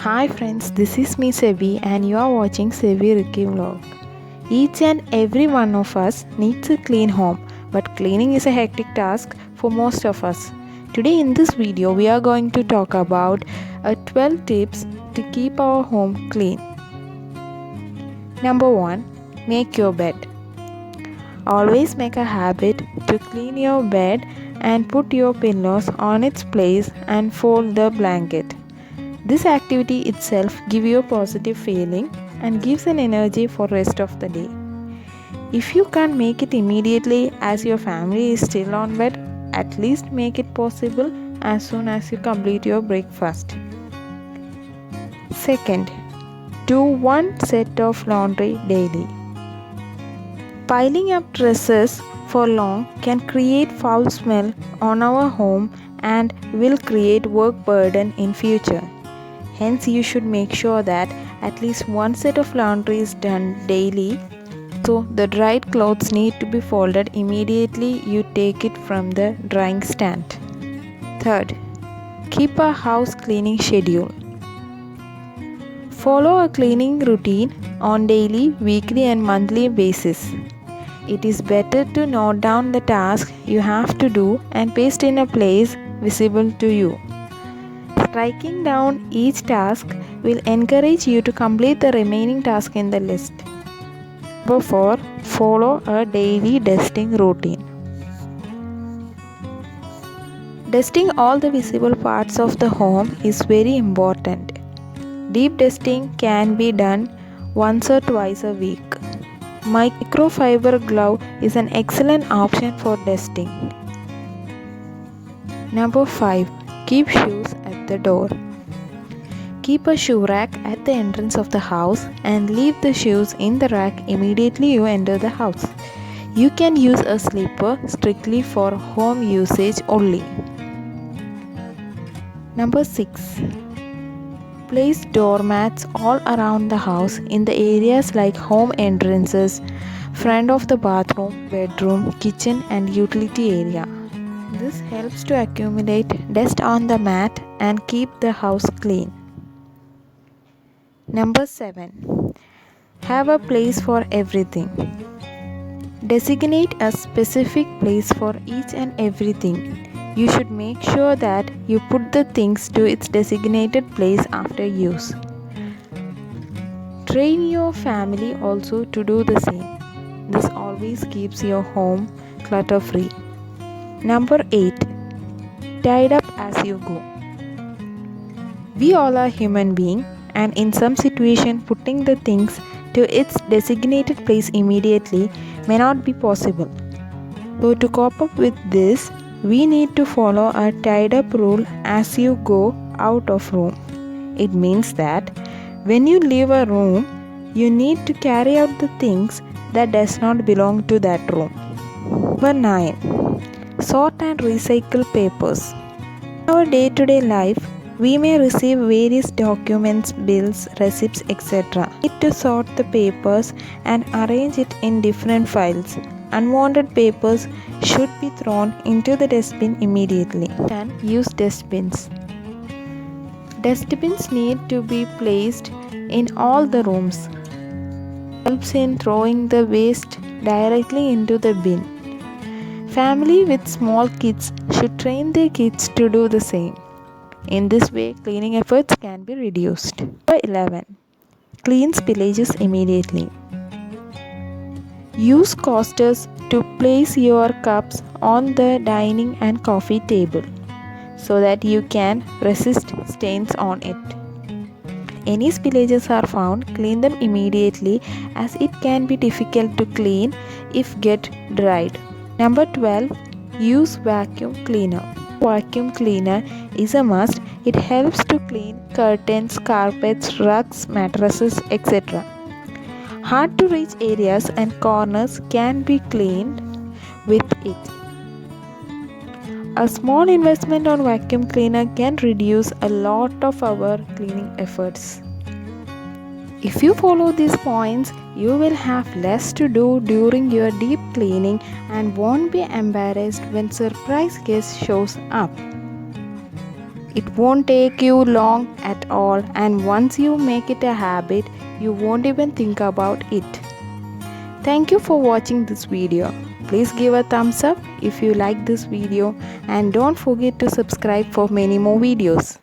Hi friends, this is me Sabi and you are watching Sabi Ricky Vlog. Each and every one of us needs a clean home, but cleaning is a hectic task for most of us. Today in this video we are going to talk about 12 tips to keep our home clean. Number 1. Make your bed. Always make a habit to clean your bed and put your pillows on its place and fold the blanket. This activity itself gives you a positive feeling and gives an energy for rest of the day. If you can't make it immediately as your family is still on bed, at least make it possible as soon as you complete your breakfast. Second, do one set of laundry daily. Piling up dresses for long can create foul smell on our home and will create work burden in future. Hence, you should make sure that at least one set of laundry is done daily. So, the dried clothes need to be folded immediately you take it from the drying stand. Third, keep a house cleaning schedule. Follow a cleaning routine on daily, weekly and monthly basis. It is better to note down the task you have to do and paste in a place visible to you. Writing down each task will encourage you to complete the remaining task in the list. Number 4. Follow a daily dusting routine. Dusting all the visible parts of the home is very important. Deep dusting can be done once or twice a week. Microfiber glove is an excellent option for dusting. Number 5. Keep shoes at the door. Keep a shoe rack at the entrance of the house and leave the shoes in the rack immediately you enter the house. You can use a slipper strictly for home usage only. Number 6. Place doormats all around the house in the areas like home entrances, front of the bathroom, bedroom, kitchen and utility area. This helps to accumulate dust on the mat and keep the house clean. Number 7. Have a place for everything. Designate a specific place for each and everything. You should make sure that you put the things to its designated place after use. Train your family also to do the same. This always keeps your home clutter-free. Number 8. Tidy up as you go. We all are human beings and in some situation putting the things to its designated place immediately may not be possible. So to cope up with this, we need to follow a tidy up rule as you go out of room. It means that when you leave a room, you need to carry out the things that does not belong to that room. Number 9. Sort and recycle papers. In our day-to-day life, we may receive various documents, bills, receipts, etc. We need to sort the papers and arrange it in different files. Unwanted papers should be thrown into the dustbin immediately. And use dustbins. Dustbins need to be placed in all the rooms. It helps in throwing the waste directly into the bin. Family with small kids should train their kids to do the same. In this way, cleaning efforts can be reduced. Number 11. Clean spillages immediately. Use coasters to place your cups on the dining and coffee table so that you can resist stains on it. Any spillages are found, clean them immediately as it can be difficult to clean if get dried. Number 12. Use vacuum cleaner. Vacuum cleaner is a must. It helps to clean curtains, carpets, rugs, mattresses, etc. Hard to reach areas and corners can be cleaned with it. A small investment on vacuum cleaner can reduce a lot of our cleaning efforts. If you follow these points, you will have less to do during your deep cleaning and won't be embarrassed when surprise guest shows up. It won't take you long at all, and once you make it a habit, you won't even think about it. Thank you for watching this video. Please give a thumbs up if you like this video, and don't forget to subscribe for many more videos.